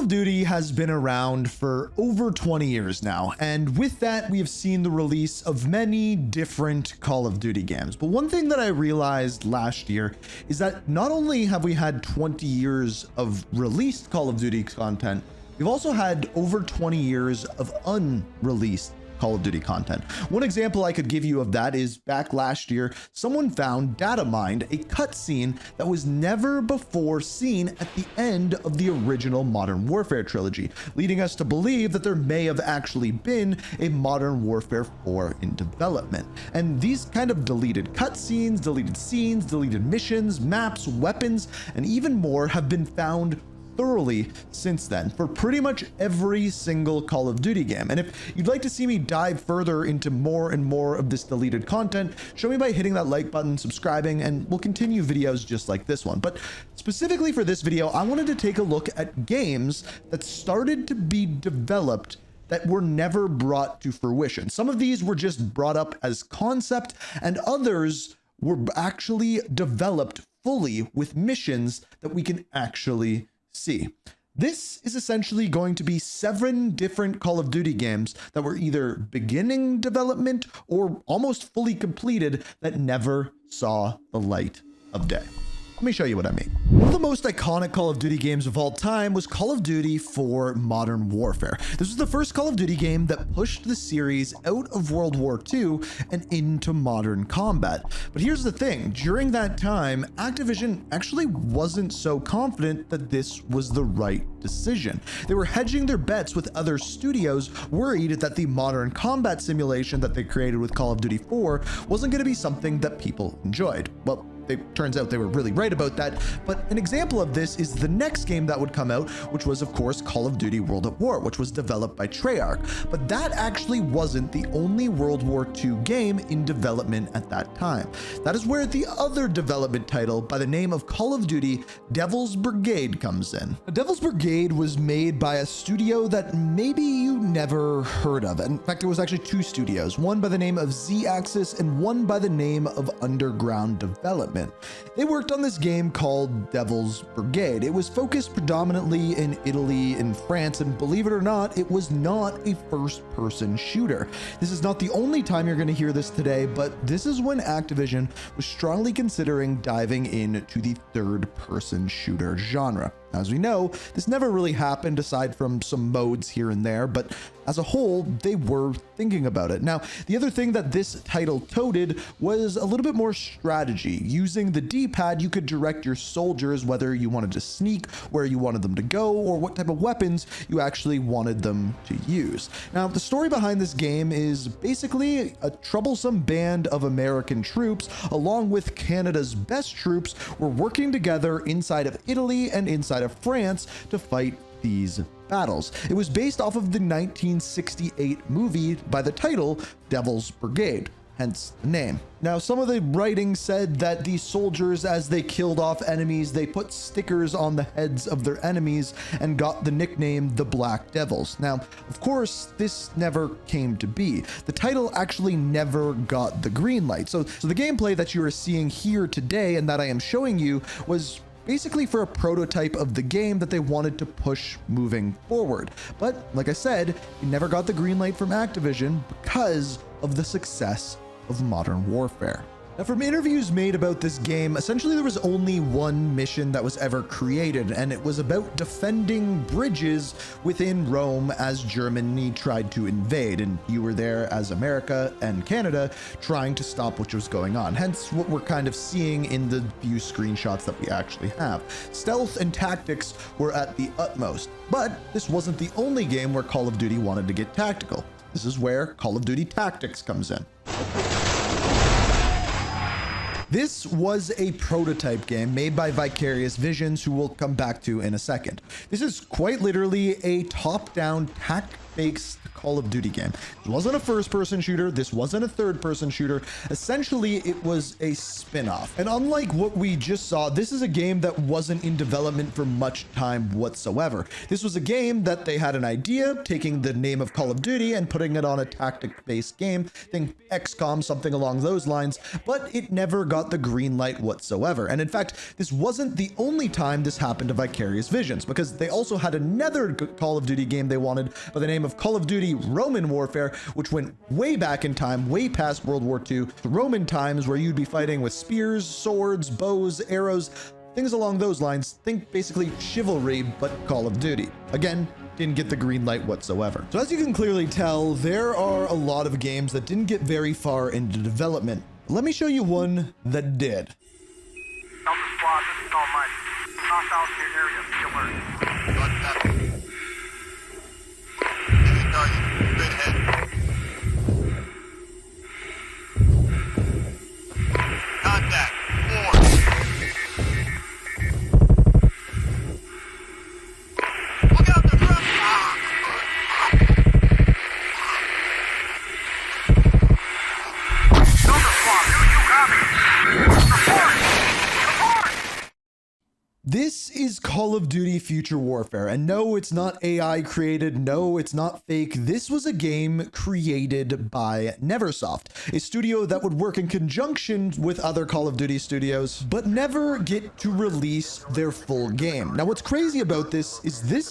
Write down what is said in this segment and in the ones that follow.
of Duty has been around for over 20 years now, and with that we have seen the release of many different Call of Duty games. But one thing that I realized last year is that not only have we had 20 years of released Call of Duty content, we've also had over 20 years of unreleased Call of Duty content. One example I could give you of that is back last year, someone found data mined a cutscene that was never before seen at the end of the original Modern Warfare trilogy, leading us to believe that there may have actually been a Modern Warfare 4 in development. And these kind of deleted cutscenes, deleted scenes, deleted missions, maps, weapons, and even more have been found thoroughly since then for pretty much every single Call of Duty game. And if you'd like to see me dive further into more and more of this deleted content, show me by hitting that like button, subscribing, and we'll continue videos just like this one. But specifically for this video, I wanted to take a look at games that started to be developed that were never brought to fruition. Some of these were just brought up as concept, and others were actually developed fully with missions that we can actually see. This is essentially going to be 7 different Call of Duty games that were either beginning development or almost fully completed that never saw the light of day. Let me show you what I mean. One of the most iconic Call of Duty games of all time was Call of Duty for Modern Warfare. This was the first Call of Duty game that pushed the series out of World War II and into modern combat. But here's the thing, during that time, Activision actually wasn't so confident that this was the right decision. They were hedging their bets with other studios, worried that the modern combat simulation that they created with Call of Duty 4 wasn't going to be something that people enjoyed. Well, it turns out they were really right about that, but an example of this is the next game that would come out, which was of course Call of Duty World at War, which was developed by Treyarch. But that actually wasn't the only World War II game in development at that time. That is where the other development title by the name of Call of Duty Devil's Brigade comes in. Devil's Brigade was made by a studio that maybe you never heard of. In fact, it was actually 2 studios, one by the name of Z-Axis and one by the name of Underground Development. They worked on this game called Devil's Brigade. It was focused predominantly in Italy and France, and believe it or not, it was not a first-person shooter. This is not the only time you're going to hear this today, but this is when Activision was strongly considering diving into the third-person shooter genre. As we know, this never really happened aside from some modes here and there, but as a whole, they were thinking about it. Now, the other thing that this title toted was a little bit more strategy. Using the D-pad, you could direct your soldiers whether you wanted to sneak, where you wanted them to go, or what type of weapons you actually wanted them to use. Now, the story behind this game is basically a troublesome band of American troops, along with Canada's best troops, were working together inside of Italy and inside of France to fight these battles. It was based off of the 1968 movie by the title Devil's Brigade, hence the name. Now, some of the writing said that the soldiers, as they killed off enemies, they put stickers on the heads of their enemies and got the nickname the Black Devils. Now, of course, this never came to be. The title actually never got the green light. So the gameplay that you are seeing here today and that I am showing you was basically for a prototype of the game that they wanted to push moving forward. But like I said, it never got the green light from Activision because of the success of Modern Warfare. Now, from interviews made about this game, essentially there was only one mission that was ever created, and it was about defending bridges within Rome as Germany tried to invade, and you were there as America and Canada trying to stop what was going on. Hence what we're kind of seeing in the few screenshots that we actually have. Stealth and tactics were at the utmost, but this wasn't the only game where Call of Duty wanted to get tactical. This is where Call of Duty Tactics comes in. This was a prototype game made by Vicarious Visions, who we'll come back to in a second. This is quite literally a top-down based Call of Duty game. It wasn't a first-person shooter. This wasn't a third-person shooter. Essentially, it was a spin-off. And unlike what we just saw, this is a game that wasn't in development for much time whatsoever. This was a game that they had an idea, taking the name of Call of Duty and putting it on a tactic-based game. Think XCOM, something along those lines, but it never got the green light whatsoever. And in fact, this wasn't the only time this happened to Vicarious Visions, because they also had another Call of Duty game they wanted by the name of Call of Duty Roman Warfare, which went way back in time, way past World War II, the Roman times, where you'd be fighting with spears, swords, bows, arrows, things along those lines. Think basically chivalry, but Call of Duty. Again, didn't get the green light whatsoever. So as you can clearly tell, there are a lot of games that didn't get very far into development. Let me show you one that did. Delta Squad, this is Almighty. Hostiles in your area. Be alert. Enemy target. Straight ahead. Contact. 4. Look out, they're dropping. Delta Squad, you copy. Report. This is Call of Duty Future Warfare, and no, it's not AI created, no, it's not fake. This was a game created by Neversoft, a studio that would work in conjunction with other Call of Duty studios, but never get to release their full game. Now, what's crazy about this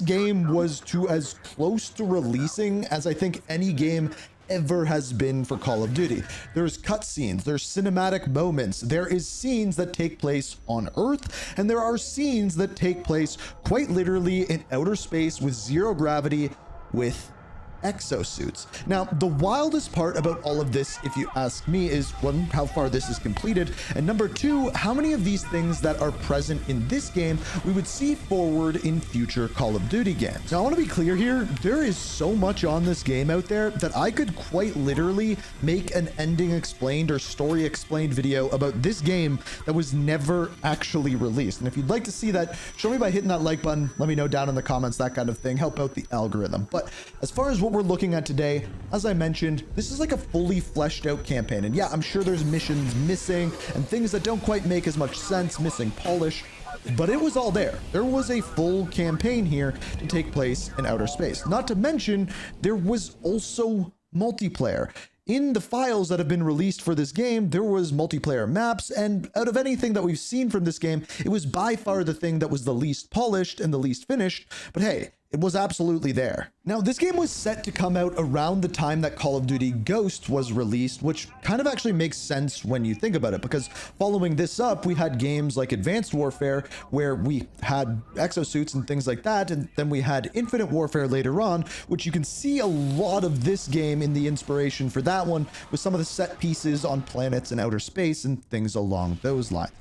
game was to as close to releasing as I think any game ever has been for Call of Duty. There's cutscenes, there's cinematic moments, there is scenes that take place on Earth, and there are scenes that take place quite literally in outer space with zero gravity with exosuits. Now, the wildest part about all of this, if you ask me, is one, how far this is completed, and number two, how many of these things that are present in this game we would see forward in future Call of Duty games. Now, I want to be clear here, there is so much on this game out there that I could quite literally make an ending explained or story explained video about this game that was never actually released. And if you'd like to see that, show me by hitting that like button, let me know down in the comments, that kind of thing, help out the algorithm. But as far as what we're looking at today, as I mentioned, this is like a fully fleshed out campaign. And yeah, I'm sure there's missions missing and things that don't quite make as much sense, missing polish, but it was all there. There was a full campaign here to take place in outer space. Not to mention, there was also multiplayer. In the files that have been released for this game, there was multiplayer maps, and out of anything that we've seen from this game, it was by far the thing that was the least polished and the least finished, but hey, it was absolutely there. Now, this game was set to come out around the time that Call of Duty Ghost was released, which kind of actually makes sense when you think about it, because following this up, we had games like Advanced Warfare, where we had exosuits and things like that, and then we had Infinite Warfare later on, which you can see a lot of this game in the inspiration for that one, with some of the set pieces on planets in outer space and things along those lines.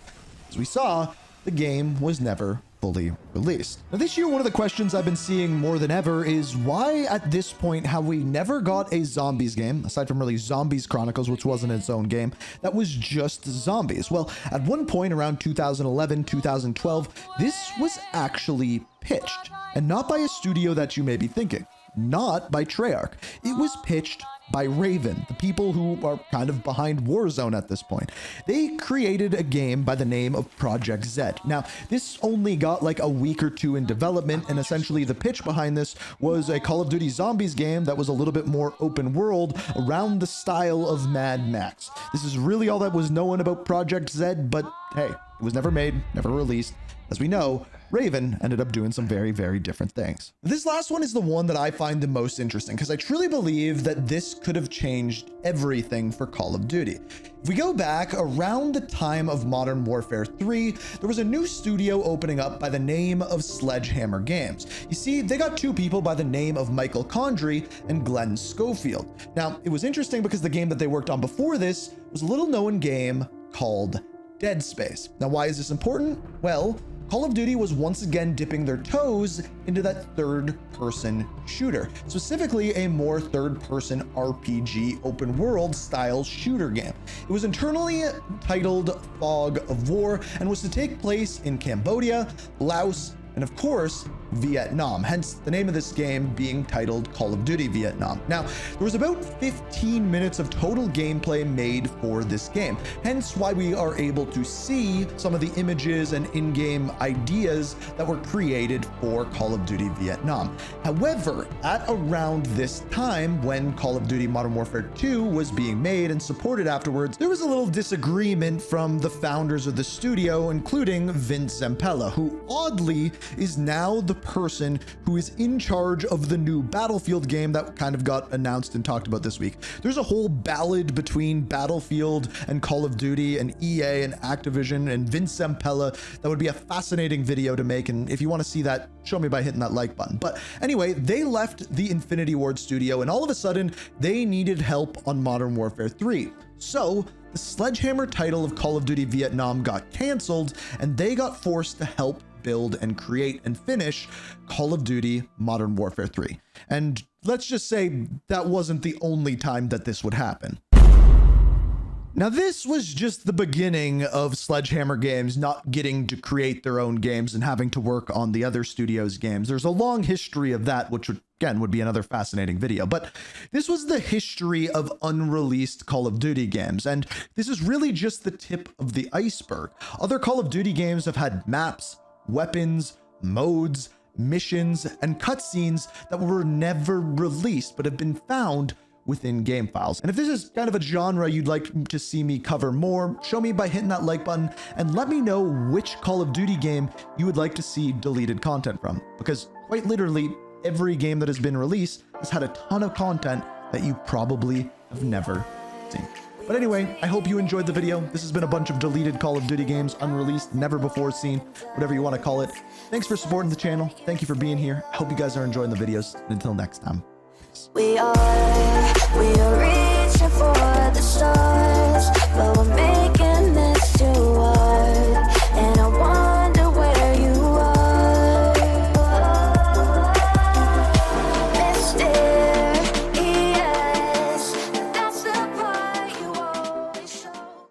As we saw, the game was never fully released. Now, this year, one of the questions I've been seeing more than ever is why at this point have we never got a zombies game, aside from really Zombies Chronicles, which wasn't its own game, that was just zombies? Well, at one point around 2011, 2012, this was actually pitched, and not by a studio that you may be thinking, not by Treyarch. It was pitched by Raven, the people who are kind of behind Warzone at this point. They created a game by the name of Project Z. Now, this only got like a week or two in development, and essentially the pitch behind this was a Call of Duty Zombies game that was a little bit more open world around the style of Mad Max. This is really all that was known about Project Z, but hey, it was never made, never released. As we know, Raven ended up doing some very, very different things. This last one is the one that I find the most interesting, because I truly believe that this could have changed everything for Call of Duty. If we go back around the time of Modern Warfare 3, there was a new studio opening up by the name of Sledgehammer Games. You see, they got two people by the name of Michael Condrey and Glenn Schofield. Now, it was interesting because the game that they worked on before this was a little known game called Dead Space. Now, why is this important? Well, Call of Duty was once again dipping their toes into that third-person shooter, specifically a more third-person RPG open world style shooter game. It was internally titled Fog of War and was to take place in Cambodia, Laos, and of course, Vietnam, hence the name of this game being titled Call of Duty Vietnam. Now, there was about 15 minutes of total gameplay made for this game, hence why we are able to see some of the images and in-game ideas that were created for Call of Duty Vietnam. However, at around this time, when Call of Duty Modern Warfare 2 was being made and supported afterwards, there was a little disagreement from the founders of the studio, including Vince Zampella, who oddly is now the person who is in charge of the new Battlefield game that kind of got announced and talked about this week. There's a whole ballad between Battlefield and Call of Duty and EA and Activision and Vince Zampella that would be a fascinating video to make, and if you want to see that, show me by hitting that like button. But anyway, they left the Infinity Ward studio, and all of a sudden they needed help on Modern Warfare 3. So the Sledgehammer title of Call of Duty Vietnam got canceled, and they got forced to help build and create and finish Call of Duty Modern Warfare 3. And let's just say that wasn't the only time that this would happen. Now, this was just the beginning of Sledgehammer Games not getting to create their own games and having to work on the other studios' games. There's a long history of that, which would be another fascinating video. But this was the history of unreleased Call of Duty games, and this is really just the tip of the iceberg. Other Call of Duty games have had maps, weapons, modes, missions, and cutscenes that were never released but have been found within game files. And if this is kind of a genre you'd like to see me cover more, show me by hitting that like button and let me know which Call of Duty game you would like to see deleted content from, because quite literally every game that has been released has had a ton of content that you probably have never seen. But anyway, I hope you enjoyed the video. This has been a bunch of deleted Call of Duty games, unreleased, never before seen, whatever you want to call it. Thanks for supporting the channel. Thank you for being here. I hope you guys are enjoying the videos. And until next time, peace. We are reaching for the stars, but we're made